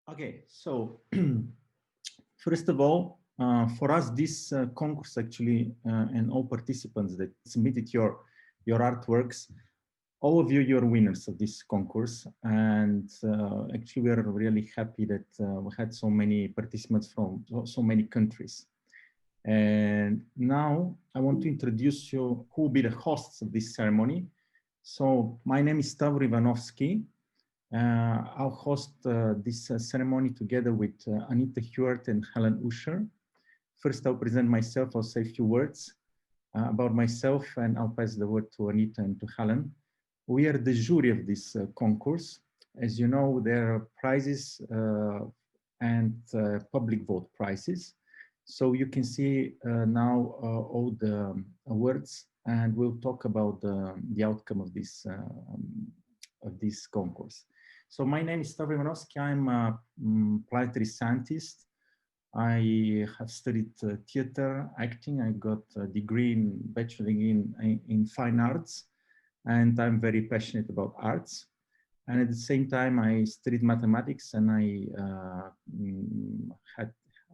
Okay, so first of all, for us, this concourse actually, and all participants that submitted your artworks, all of you, you're winners of this concourse. And actually, we are really happy that we had so many participants from so many countries. And now I want to introduce you who will be the hosts of this ceremony. So my name is Stavro Ivanovsky. I'll host this ceremony together with Anita Hewitt and Helen Usher. First, I'll present myself. I'll say a few words about myself, and I'll pass the word to Anita and to Helen. We are the jury of this concourse. As you know, there are prizes and public vote prizes. So you can see now all the awards, and we'll talk about the outcome of this concourse. So my name is Stavro Ivanovsky. I'm a planetary scientist. I have studied theater, acting. I got a degree in bachelor degree in fine arts, and I'm very passionate about arts. And at the same time, I studied mathematics, and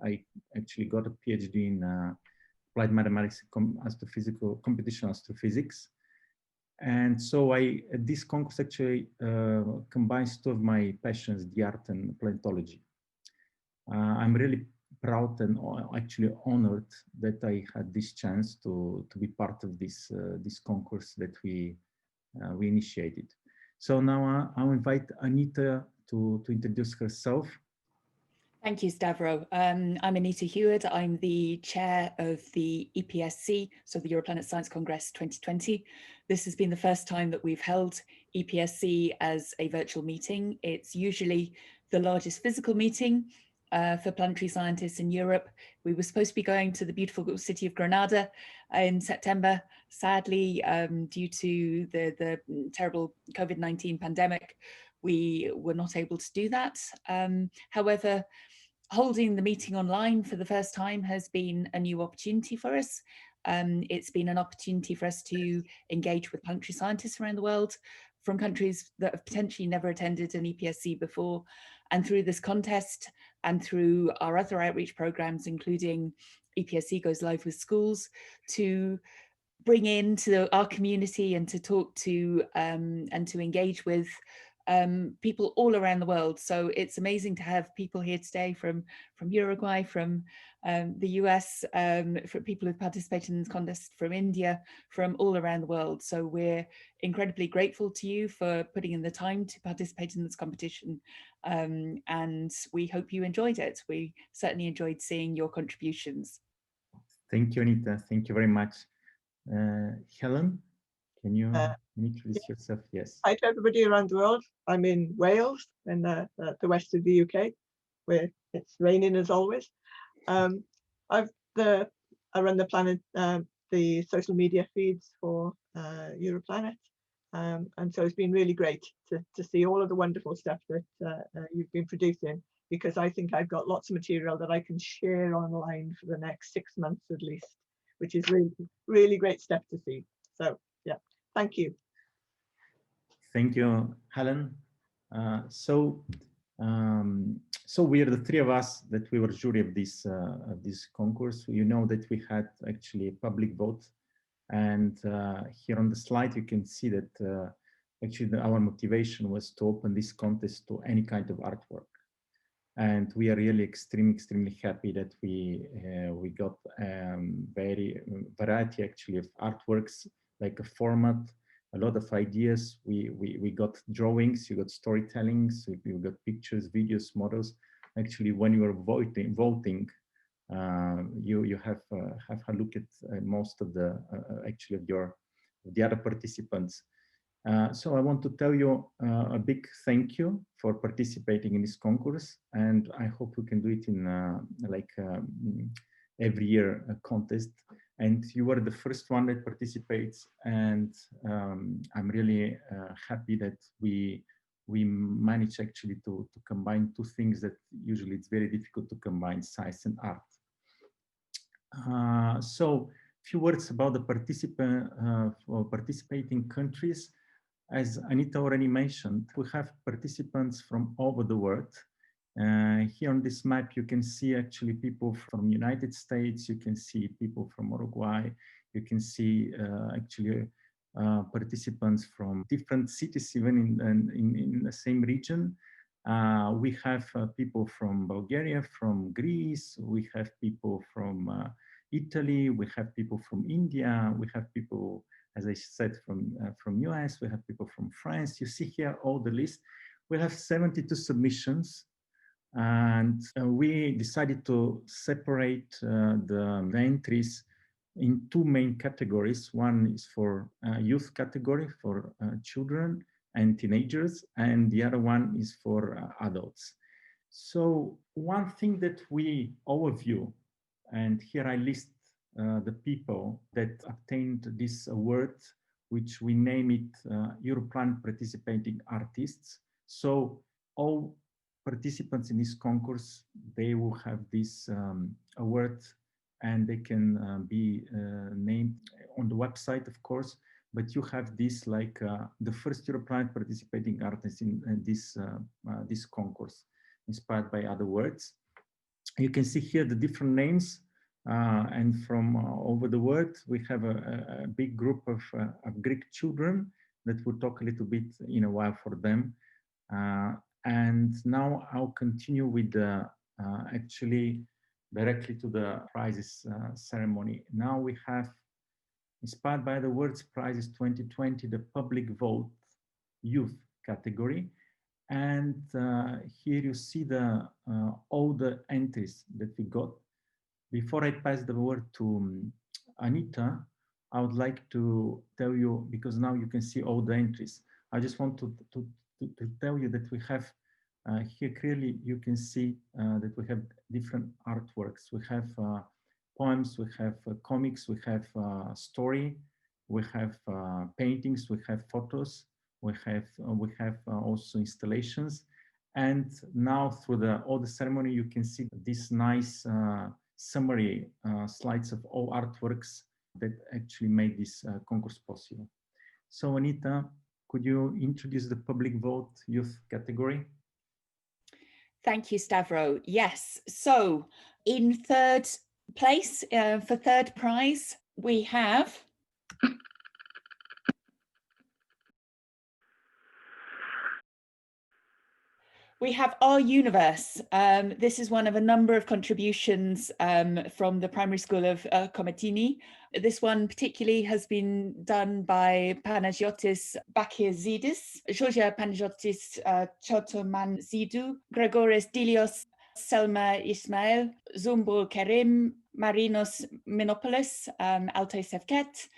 I actually got a PhD in applied mathematics, astrophysical, computational astrophysics. And so this concourse actually combines two of my passions, the art and planetology. I'm really proud and actually honored that I had this chance to be part of this concourse that we initiated. So now I'll invite Anita to introduce herself. Thank you, Stavro. I'm Anita Hewitt. I'm the chair of the EPSC, so the Europlanet Science Congress 2020. This has been the first time that we've held EPSC as a virtual meeting. It's usually the largest physical meeting for planetary scientists in Europe. We were supposed to be going to the beautiful city of Granada in September. Sadly, due to the terrible COVID-19 pandemic, we were not able to do that. However, holding the meeting online for the first time has been a new opportunity for us. It's been an opportunity for us to engage with planetary scientists around the world from countries that have potentially never attended an EPSC before. And through this contest and through our other outreach programs, including EPSC Goes Live with Schools, to bring into our community and to talk to and to engage with people all around the world. So it's amazing to have people here today from Uruguay, from the US, for people who've participated in this contest from India, from all around the world. So we're incredibly grateful to you for putting in the time to participate in this competition. And we hope you enjoyed it. We certainly enjoyed seeing your contributions. Thank you, Anita. Thank you very much. Helen, can you introduce yourself? Yes. Hi to everybody around the world. I'm in Wales, in the west of the UK, where it's raining as always. I run the social media feeds for Europlanet, and so it's been really great to see all of the wonderful stuff that you've been producing, because I think I've got lots of material that I can share online for the next 6 months at least, which is really great stuff to see. So yeah, thank you. Thank you, Helen. So we are the three of us that we were jury of this concourse. You know that we had actually a public vote, and here on the slide you can see that actually our motivation was to open this contest to any kind of artwork, and we are really extremely happy that we got very variety actually of artworks, like a format, a lot of ideas. We got drawings, you got storytellings, you got pictures, videos, models. Actually, when you are voting, you have a look at most of the actually of the other participants. So I want to tell you a big thank you for participating in this concourse, and I hope we can do it in every year contest. And you were the first one that participates, and I'm really happy that we managed actually to combine two things that usually it's very difficult to combine: science and art. So a few words about the participating countries. As Anita already mentioned, we have participants from all over the world. Here on this map, you can see actually people from United States, you can see people from Uruguay, you can see actually participants from different cities, even in the same region. We have people from Bulgaria, from Greece, we have people from Italy, we have people from India, we have people, as I said, from US, we have people from France. You see here all the list. We have 72 submissions. And we decided to separate the entries in two main categories. One is for youth category, for children and teenagers, and the other one is for adults. So one thing that we overview, and here I list the people that obtained this award, which we name it Europlanet Participating Artists. So all participants in this concourse, they will have this award, and they can be named on the website, of course, but you have this like the first Europlanet participating artist in this concourse, inspired by other words. You can see here the different names, and from over the world, we have a big group of Greek children that we'll talk a little bit in a while for them. And now I'll continue with the actually directly to the prizes ceremony. Now we have, inspired by the words prizes 2020, the public vote youth category. And here you see the all the entries that we got. Before I pass the word to Anita, I would like to tell you, because now you can see all the entries. I just want to tell you that we have here clearly you can see that we have different artworks. We have poems, we have comics, we have story, we have paintings, we have photos, we have also installations. And now through all the ceremony, you can see this nice summary slides of all artworks that actually made this concourse possible. So Anita, could you introduce the public vote youth category? Thank you, Stavro. Yes, so in third place, for third prize, we have Our Universe. This is one of a number of contributions from the primary school of Kometini. This one particularly has been done by Panagiotis Bakizidis, Georgia Panagiotis Chotomanzidou, Gregores Dilios, Selma Ismail, Zumbul Kerim, Marinos Minopoulos, Altay Sevket,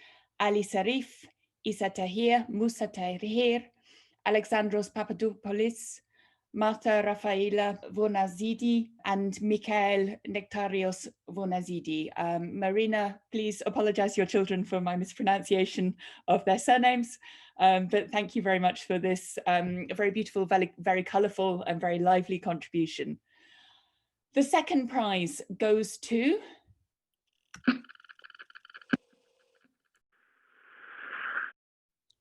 Ali Sarif, Isa Tahir, Musa Tahir, Alexandros Papadopoulos, Marta Rafaela Vonazidi, and Mikhail Nectarios Vonazidi. Marina, please apologize to your children for my mispronunciation of their surnames, but thank you very much for this very beautiful, very colorful and very lively contribution. The second prize goes to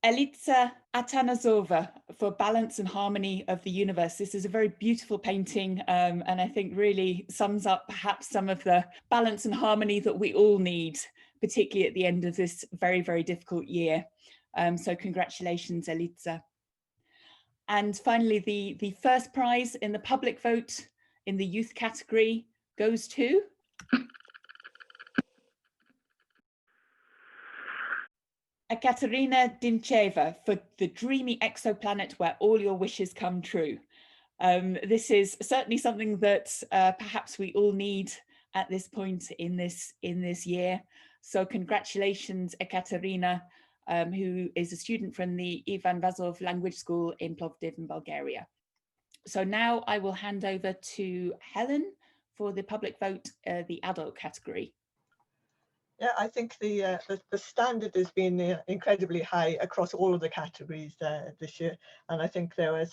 Elitsa Atanasova for Balance and Harmony of the Universe. This is a very beautiful painting, and I think really sums up perhaps some of the balance and harmony that we all need, particularly at the end of this very, very difficult year. So congratulations, Elitsa. And finally, the first prize in the public vote in the youth category goes to Ekaterina Dincheva for The Dreamy Exoplanet Where All Your Wishes Come True. This is certainly something that perhaps we all need at this point in this year. So congratulations, Ekaterina, who is a student from the Ivan Vazov Language School in Plovdiv in Bulgaria. So now I will hand over to Helen for the public vote, the adult category. Yeah, I think the standard has been incredibly high across all of the categories this year, and I think there were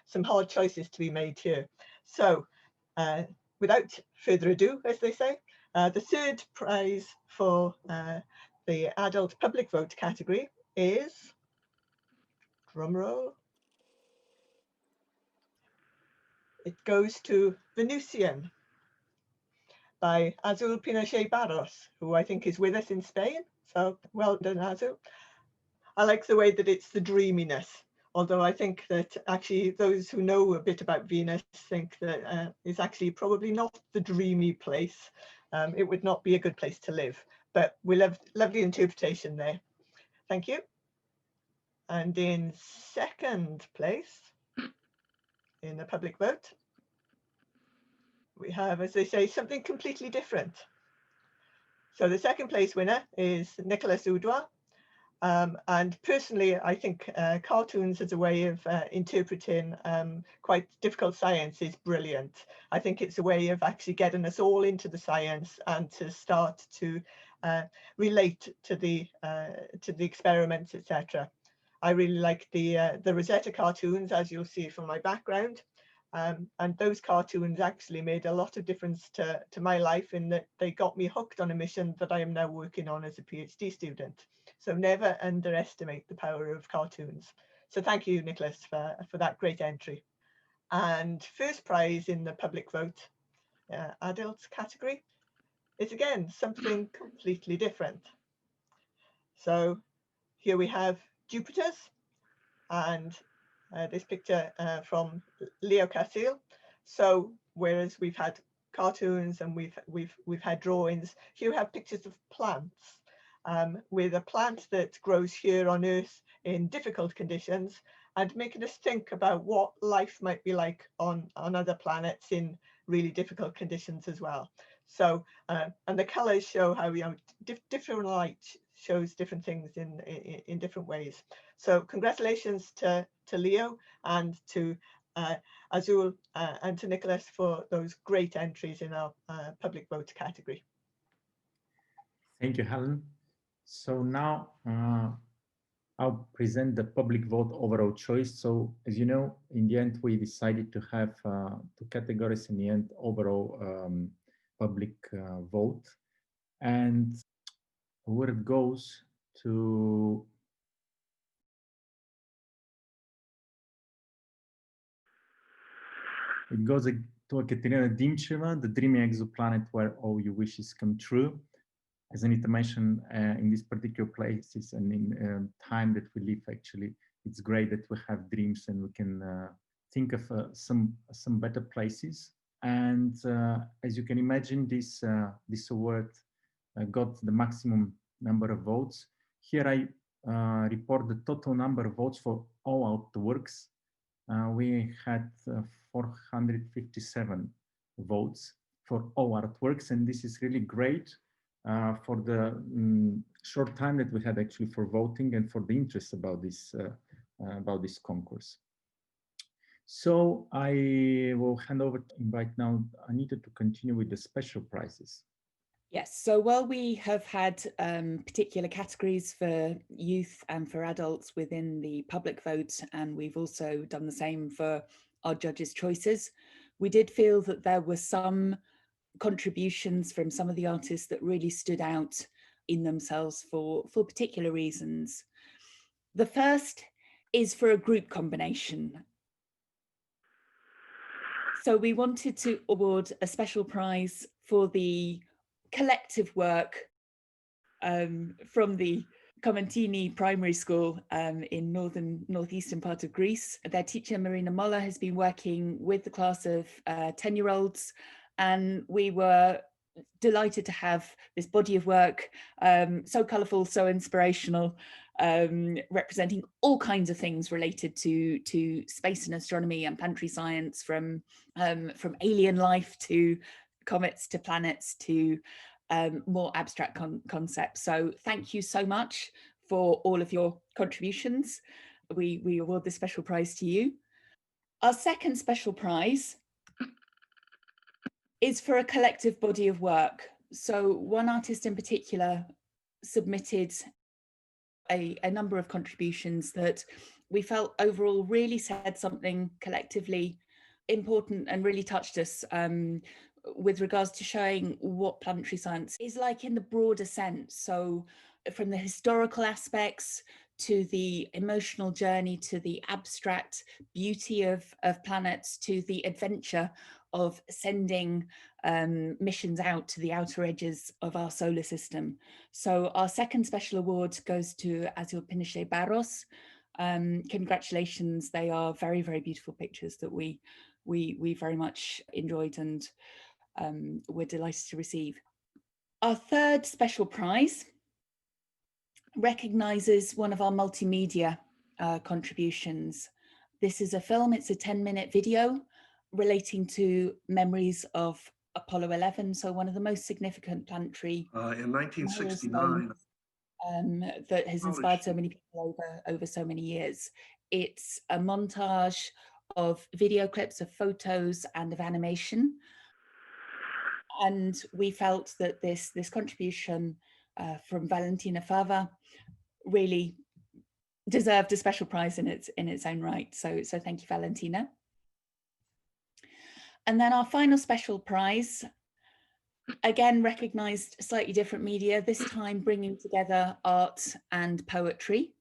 some hard choices to be made here. So, without further ado, as they say, the third prize for the adult public vote category is, drum roll, It goes to Venusian by Azul Pinochet Barros, who I think is with us in Spain. So well done, Azul. I like the way that it's the dreaminess, although I think that actually those who know a bit about Venus think that it's actually probably not the dreamy place. It would not be a good place to live, but we love lovely interpretation there. Thank you. And in second place, in the public vote, we have, as they say, something completely different. So the second place winner is Nicolas Oudois. And personally, I think cartoons as a way of interpreting quite difficult science is brilliant. I think it's a way of actually getting us all into the science and to start to relate to the experiments, etc. I really like the Rosetta cartoons, as you'll see from my background. And those cartoons actually made a lot of difference to my life in that they got me hooked on a mission that I am now working on as a PhD student. So never underestimate the power of cartoons. So thank you, Nicholas, for that great entry. And first prize in the public vote, adults category, is again something completely different. So here we have Jupiters, and this picture from Leo Cassil. So whereas we've had cartoons and we've had drawings, here we have pictures of plants, with a plant that grows here on Earth in difficult conditions, and making us think about what life might be like on other planets in really difficult conditions as well. So and the colors show how different light shows different things in different ways. So congratulations to Leo and to Azul and to Nicholas for those great entries in our public vote category. Thank you, Helen. So now I'll present the public vote overall choice. So as you know, in the end, we decided to have two categories in the end, overall public vote. And where it goes to to Ekaterina Dimcheva, the dreamy exoplanet where all your wishes come true. As Anita mentioned, in these particular places and in time that we live, actually, it's great that we have dreams and we can think of some better places. And as you can imagine, this award got the maximum number of votes. Here I report the total number of votes for all our works. We had 457 votes for all artworks, and this is really great for the short time that we had actually for voting and for the interest about this concourse. So I will hand over to invite now Anita to continue with the special prizes. Yes, so while we have had particular categories for youth and for adults within the public vote, and we've also done the same for our judges' choices, we did feel that there were some contributions from some of the artists that really stood out in themselves for particular reasons. The first is for a group combination. So we wanted to award a special prize for the collective work from the Comentini Primary School in northeastern part of Greece. Their teacher, Marina Molla, has been working with the class of 10-year-olds, and we were delighted to have this body of work, so colourful, so inspirational, representing all kinds of things related to space and astronomy and planetary science, from alien life to comets to planets to more abstract concepts. So thank you so much for all of your contributions. We award this special prize to you. Our second special prize is for a collective body of work. So one artist in particular submitted a number of contributions that we felt overall really said something collectively important and really touched us with regards to showing what planetary science is like in the broader sense. So from the historical aspects to the emotional journey, to the abstract beauty of planets, to the adventure of sending missions out to the outer edges of our solar system. So our second special award goes to Azul Pinochet Barros. Congratulations, they are very, very beautiful pictures that we very much enjoyed and we're delighted to receive. Our third special prize recognises one of our multimedia contributions. This is a film, it's a 10-minute video relating to memories of Apollo 11, so one of the most significant planetary in 1969 that has inspired so many people over so many years. It's a montage of video clips, of photos and of animation. And we felt that this contribution from Valentina Fava really deserved a special prize in its own right. So thank you, Valentina. And then our final special prize, again, recognised slightly different media, this time bringing together art and poetry.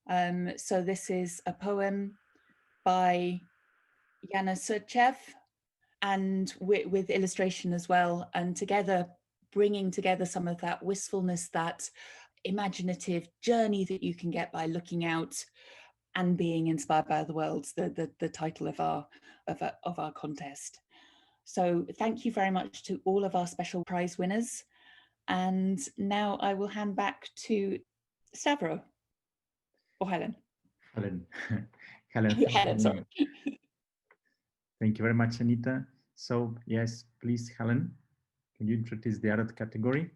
So this is a poem by Yana Surchev, and with illustration as well, and together bringing together some of that wistfulness, that imaginative journey that you can get by looking out and being inspired by the world, the title of our contest. So thank you very much to all of our special prize winners. And now I will hand back to Stavro or Helen. Helen. Helen, sorry. Thank you very much, Anita. So yes, please, Helen, can you introduce the adult category?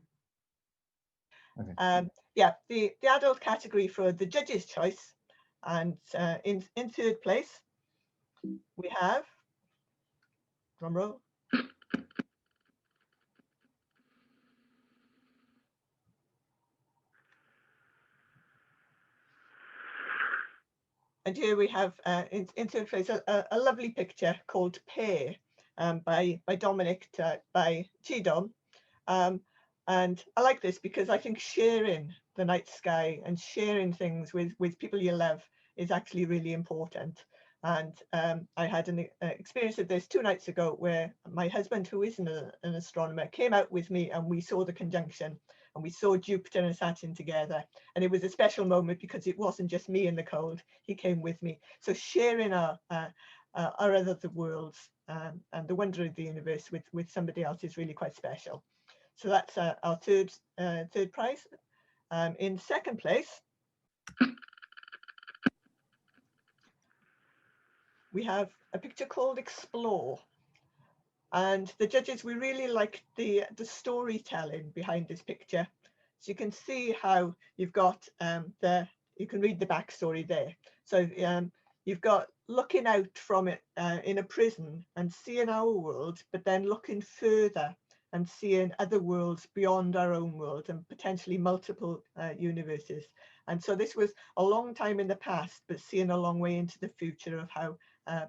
Okay. Yeah, the adult category for the judges' choice, and in third place we have, drum roll, and here we have in third place a lovely picture called Pair by Dominic by Chidom. And I like this because I think sharing the night sky and sharing things with people you love is actually really important. And I had an experience of this 2 nights ago where my husband, who is an astronomer, came out with me and we saw the conjunction and we saw Jupiter and Saturn together. And it was a special moment because it wasn't just me in the cold, he came with me. So sharing our other worlds and the wonder of the universe with somebody else is really quite special. So that's our third prize. In second place, we have a picture called Explore. And the judges, we really liked the storytelling behind this picture. So you can see how you've got you can read the backstory there. So you've got looking out from it in a prison and seeing our world, but then looking further and seeing other worlds beyond our own world and potentially multiple universes. And so this was a long time in the past, but seeing a long way into the future of how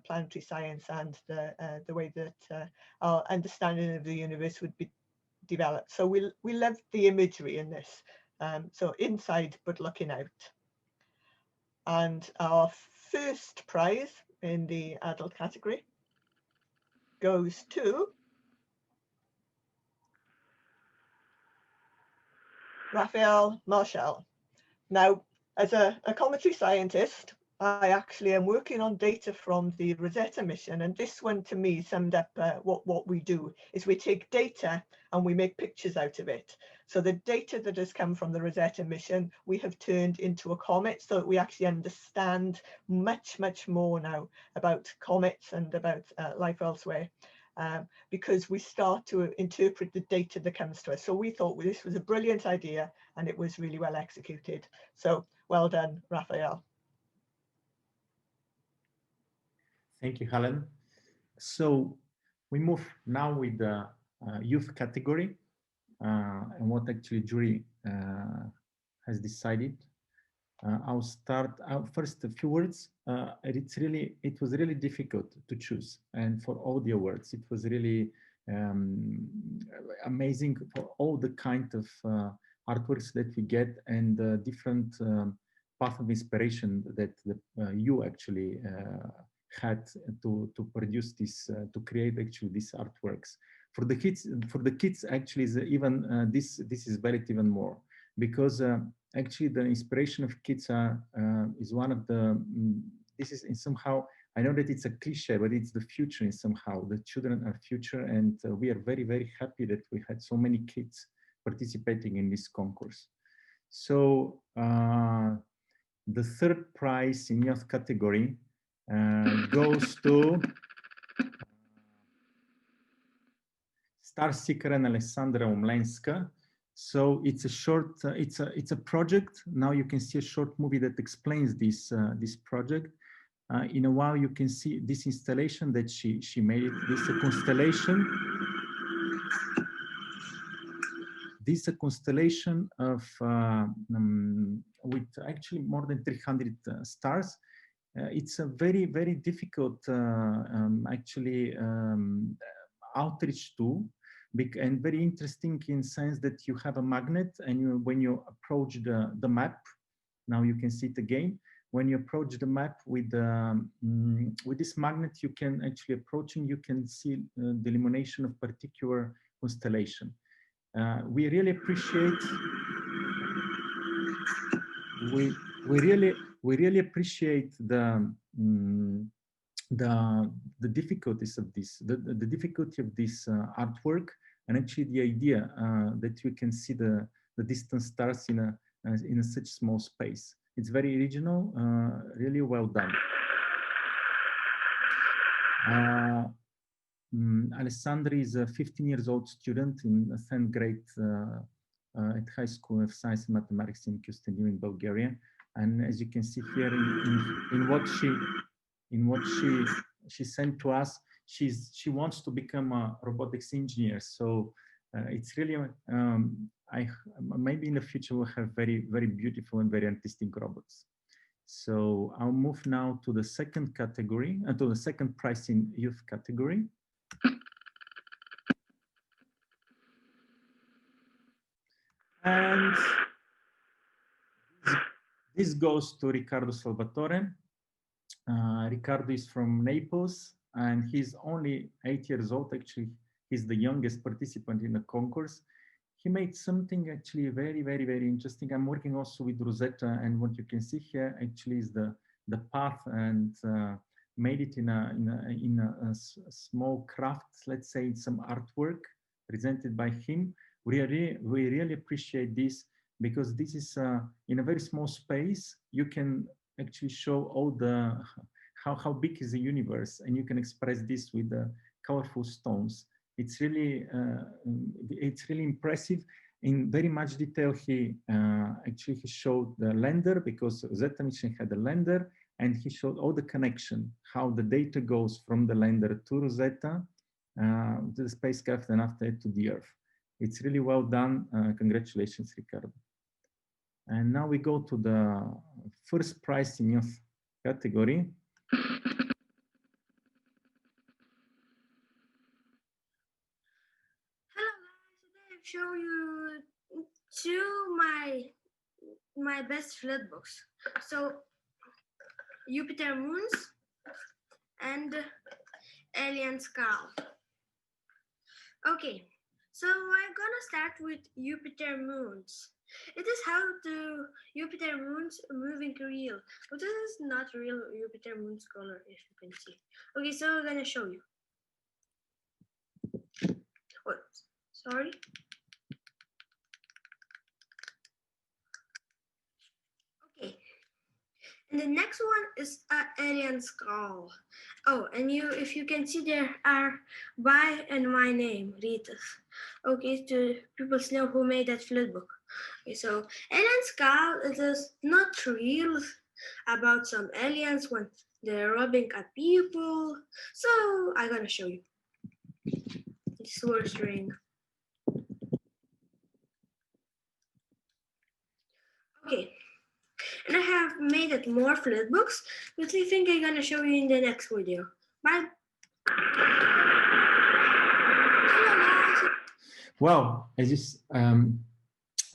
planetary science and the way that our understanding of the universe would be developed. So we loved the imagery in this. So inside, but looking out. And our first prize in the adult category goes to Raphael Marshall. Now, as a cometary scientist, I actually am working on data from the Rosetta mission, and this one to me summed up what we do is we take data and we make pictures out of it. So the data that has come from the Rosetta mission, we have turned into a comet so that we actually understand much more now about comets and about life elsewhere. Because we start to interpret the data that comes to us. So we thought this was a brilliant idea and it was really well executed. So well done, Raphael. Thank you, Helen. So we move now with the youth category and what actually jury has decided. I'll start first a few words. It was really difficult to choose, and for all the awards, it was really amazing for all the kind of artworks that we get and different path of inspiration that you actually had to produce this, to create actually these artworks. For the kids actually is even this is valid even more, because actually the inspiration of kids is one of the this is in somehow, I know that it's a cliche, but it's the future in somehow. The children are future, and we are very, very happy that we had so many kids participating in this concourse. So the third prize in youth category goes to Star Seeker and Alessandra Umlenska. So it's a short, it's a project. Now you can see a short movie that explains this this project. In a while, you can see this installation that she made. This is a constellation. This is a constellation of with actually more than 300 stars. It's a very, very difficult actually outreach tool, and very interesting in sense that you have a magnet, and when you approach the map, now you can see it again. When you approach the map with this magnet, you can actually approaching, you can see the illumination of particular constellation. We really appreciate. We really appreciate the difficulties of this, the difficulty of this artwork, and actually the idea that you can see the distant stars in such small space. It's very original, really well done. Alessandra is a 15 years old student in 10th grade at High School of Science and Mathematics in Chisinau in Bulgaria. And as you can see here in what she sent to us, she wants to become a robotics engineer. So it's really maybe in the future we'll have very, very beautiful and very artistic robots. So I'll move now to the second category, to the second prize in youth category. And this goes to Riccardo Salvatore. Riccardo is from Naples, and he's only 8 years old. Actually, he's the youngest participant in the concourse. He made something actually very, very, very interesting. I'm working also with Rosetta, and what you can see here actually is the path, and made it in a small craft, let's say some artwork presented by him. We really appreciate this, because this is in a very small space. You can actually show all the how big is the universe, and you can express this with the colorful stones. It's really impressive. In very much detail, he showed the lander, because Rosetta mission had a lander, and he showed all the connection, how the data goes from the lander to Rosetta, to the spacecraft, and after it to the Earth. It's really well done. Congratulations, Riccardo. And now we go to the first prize in youth category. Hello guys, today I'll show you my best flipbooks. So Jupiter moons and alien skull. Okay, so I'm gonna start with Jupiter moons. It is how the Jupiter moons moving real, but this is not real Jupiter moon's color, if you can see. Okay, so I'm gonna show you. Oh, sorry. Okay, and the next one is an alien skull. Oh, and if you can see, there are by and my name, Ritas. Okay, to people know who made that flipbook. Okay, so alien skull, it is not real about some aliens when they're robbing at people. So I'm gonna show you. It's worst ring. Okay, and I have made it more flipbooks, but I think I'm gonna show you in the next video. Bye. Well, as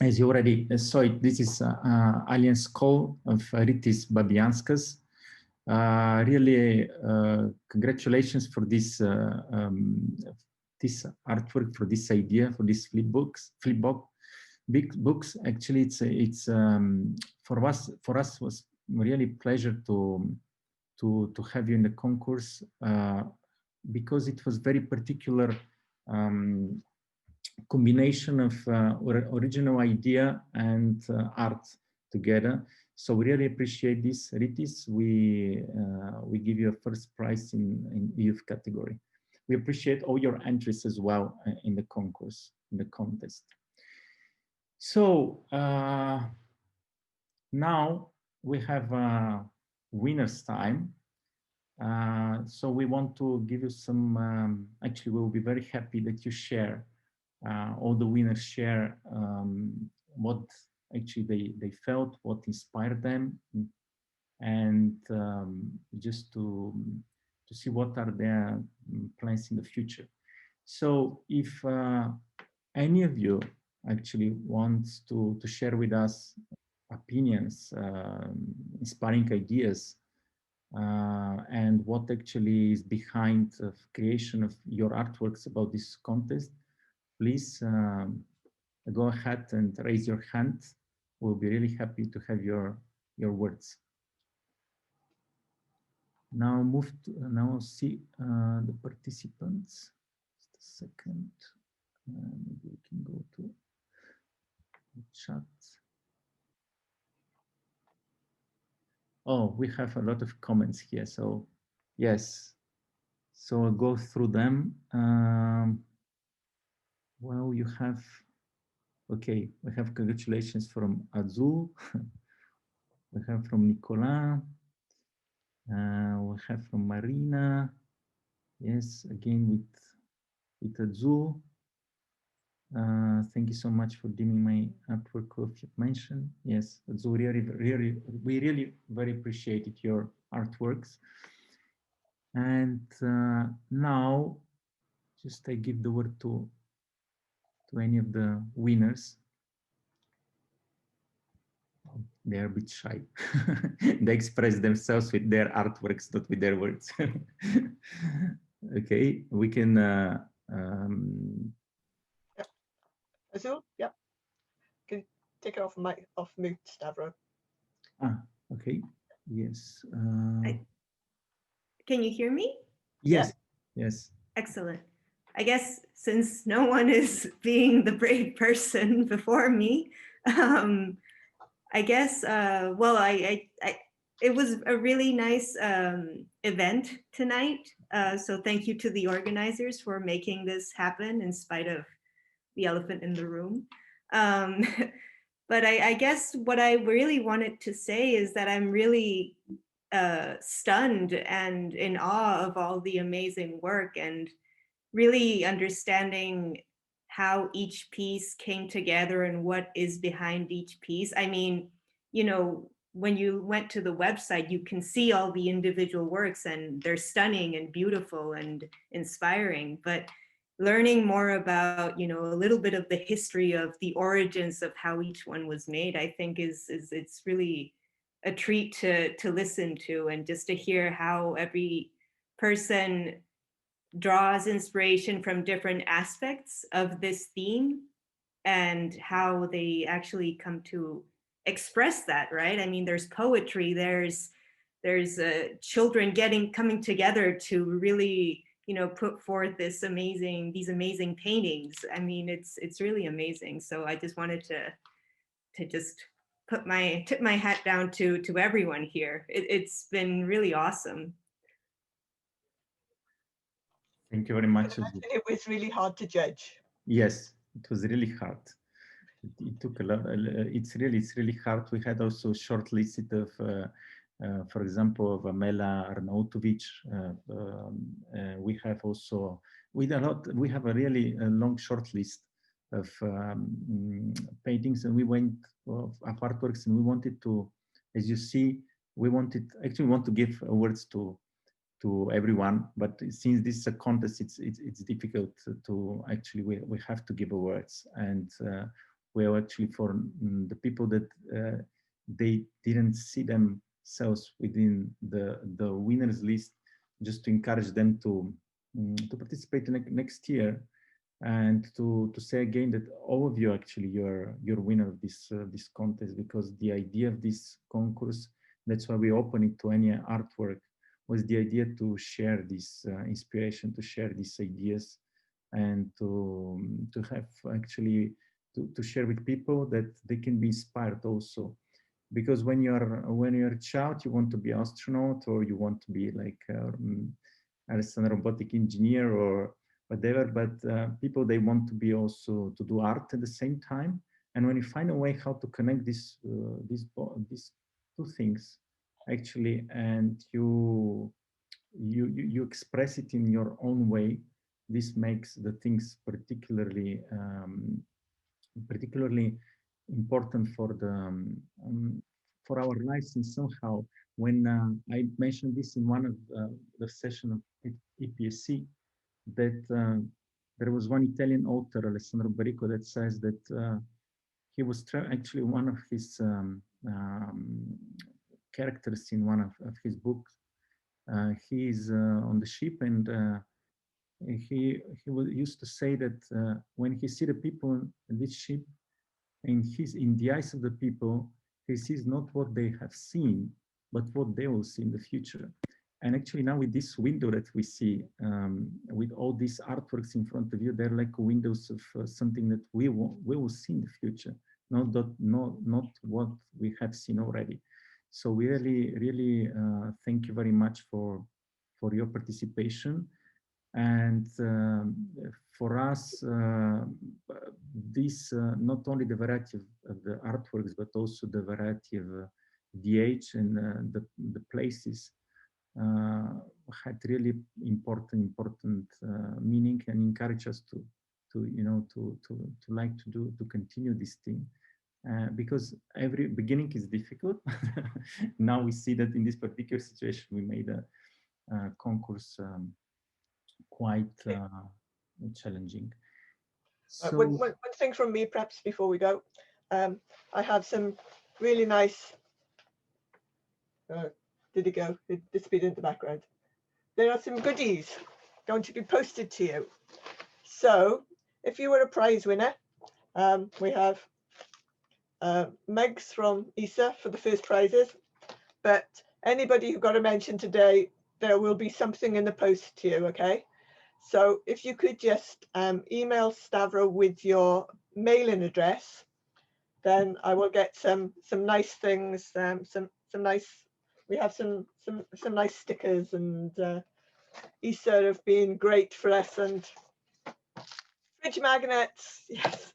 as you already saw it, this is Alien Skull of Rytis Babianskas. Really, congratulations for this this artwork, for this idea, for these big books. Actually, it's for us was really pleasure to have you in the concourse, because it was very particular combination of original idea and art together. So we really appreciate this, Rytis. We give you a first prize in youth category. We appreciate all your entries as well in the concourse, in the contest. So now we have winner's time. So we want to give you some, actually we'll be very happy that you share, all the winners share what actually they felt, what inspired them, and just to see what are their plans in the future. So if any of you actually wants to share with us opinions, inspiring ideas, and what actually is behind the creation of your artworks about this contest, please go ahead and raise your hand. We'll be really happy to have your words. Now see the participants. Just a second. Maybe we can go to the chat. Oh, we have a lot of comments here. So yes, so I'll go through them. Well, you have, okay, we have congratulations from Azul. We have from Nicolas. We have from Marina. Yes, again with Azul. Thank you so much for deeming my artwork of mention. Yes, Azul, we really very appreciated your artworks. And now, just I give the word to any of the winners. They are a bit shy. They express themselves with their artworks, not with their words. Okay, we can. Azul, yeah. Can take it off mute, Stavro. Ah, okay. Yes. Can you hear me? Yes. Yes. Excellent. I guess since no one is being the brave person before me, I guess, well, it was a really nice event tonight. So thank you to the organizers for making this happen in spite of the elephant in the room. But I guess what I really wanted to say is that I'm really stunned and in awe of all the amazing work, and really understanding how each piece came together and what is behind each piece. I mean, you know, when you went to the website, you can see all the individual works and they're stunning and beautiful and inspiring, but learning more about, you know, a little bit of the history of the origins of how each one was made, I think it's really a treat to listen to, and just to hear how every person draws inspiration from different aspects of this theme and how they actually come to express that, right? I mean, there's poetry, there's children coming together to really, you know, put forth these amazing paintings. I mean, it's really amazing. So I just wanted to just tip my hat down to everyone here. It's been really awesome. Thank you very much. It was really hard to judge. Yes, it was really hard. It took a lot. It's really hard. We had also shortlisted of, for example, of Amela Arnautovic. We have also we have a really long short list of paintings, and we went of artworks, and we wanted to, as you see, we want to give awards to everyone, but since this is a contest, it's difficult to actually, we have to give awards, and well, actually for the people that they didn't see themselves within the winners list, just to encourage them to participate next year, and to say again that all of you actually you're winner of this this contest, because the idea of this concourse, that's why we open it to any artwork, was the idea to share this inspiration, to share these ideas, and to have actually to share with people that they can be inspired also. Because when you're a child, you want to be astronaut, or you want to be like a robotic engineer or whatever, but people, they want to be also to do art at the same time. And when you find a way how to connect these two things actually, and you express it in your own way, this makes the things particularly important for our lives. And somehow, when I mentioned this in one of the session of EPSC, that there was one Italian author, Alessandro Baricco, that says that he was actually one of his characters in one of his books. He is on the ship, and he used to say that when he see the people in this ship, in the eyes of the people, he sees not what they have seen, but what they will see in the future. And actually now with this window that we see, with all these artworks in front of you, they're like windows of something that we will see in the future, not what we have seen already. So we really thank you very much for your participation. And for us, this not only the variety of the artworks, but also the variety of the age and the places had really important meaning, and encourage us to like to continue this thing. Because every beginning is difficult. Now we see that in this particular situation, we made a concourse quite challenging. So one thing from me, perhaps before we go, I have some really nice. Did it go? It disappeared in the background. There are some goodies going to be posted to you. So if you were a prize winner, we have mugs from ESA for the first prizes, but anybody who got a mention today, there will be something in the post to you, okay? So if you could just email Stavro with your mailing address, then I will get some nice things, some nice. We have some nice stickers, and ESA have been great for us, and fridge magnets, yes.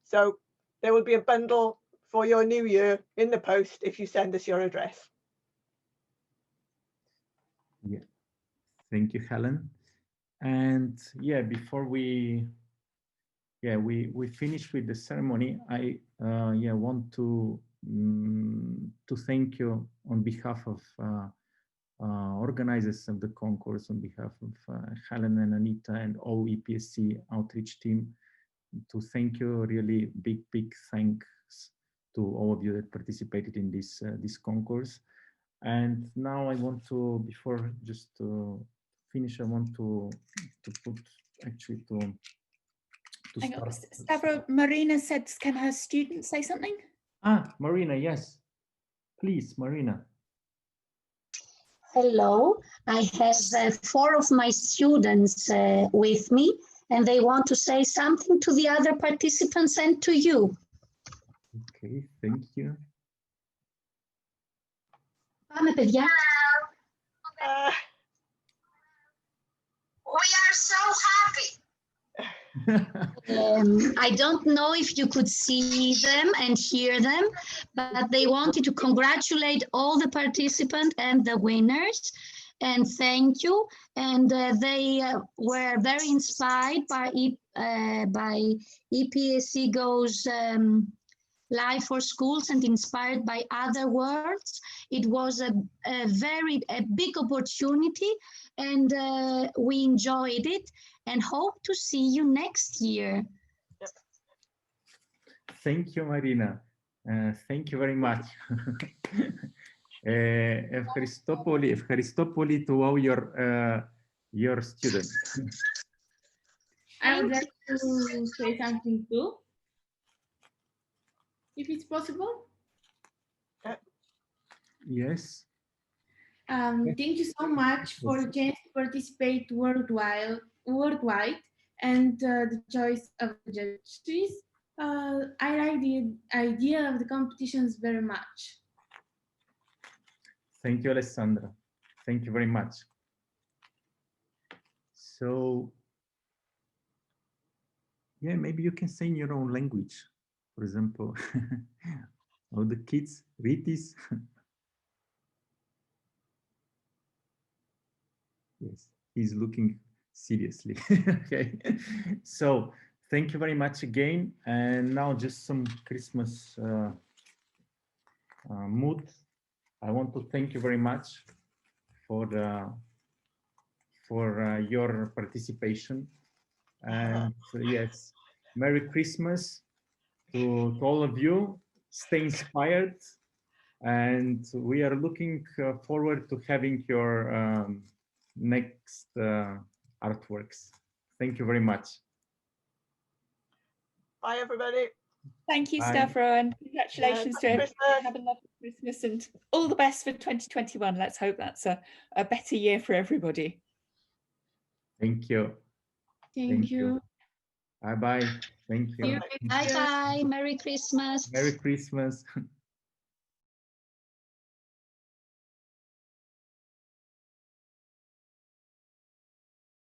So there will be a bundle for your new year in the post if you send us your address. Yeah, thank you, Helen. And yeah, before we finish with the ceremony, I want to thank you on behalf of organizers of the concourse, on behalf of Helen and Anita and all EPSC outreach team, to thank you. Really big thanks to all of you that participated in this this concourse. And now I want to, before just to finish, I want to put actually to Hang on, start. Stavro, Marina said, can her student say something? Ah, Marina, yes. Please, Marina. Hello, I have 4 of my students with me, and they want to say something to the other participants and to you. Okay, thank you. Πάμε, παιδιά. We are so happy. I don't know if you could see them and hear them, but they wanted to congratulate all the participants and the winners and thank you. And they were very inspired by EPSC Goes Live for Schools and inspired by other words. It was a big opportunity, and we enjoyed it and hope to see you next year. Thank you, Marina. Thank you very much. Ευχαριστώ to all your students. I would like to say something too, if it's possible. Yes. Thank you so much for the chance to participate worldwide and the choice of the judges. I like the idea of the competitions very much. Thank you, Alessandra. Thank you very much. So, yeah, maybe you can say in your own language, for example, all the kids, Ritis. Yes, he's looking seriously. Okay, so thank you very much again. And now just some Christmas mood. I want to thank you very much for your participation. And yes, Merry Christmas to all of you. Stay inspired. And we are looking forward to having your next artworks. Thank you very much. Bye, everybody. Thank you, Bye. Stavro, and congratulations to Happy everyone. Christmas. Have a lovely Christmas and all the best for 2021. Let's hope that's a better year for everybody. Thank you. Thank you. Bye-bye. Thank you. See you next year. Bye-bye. Merry Christmas. Merry Christmas.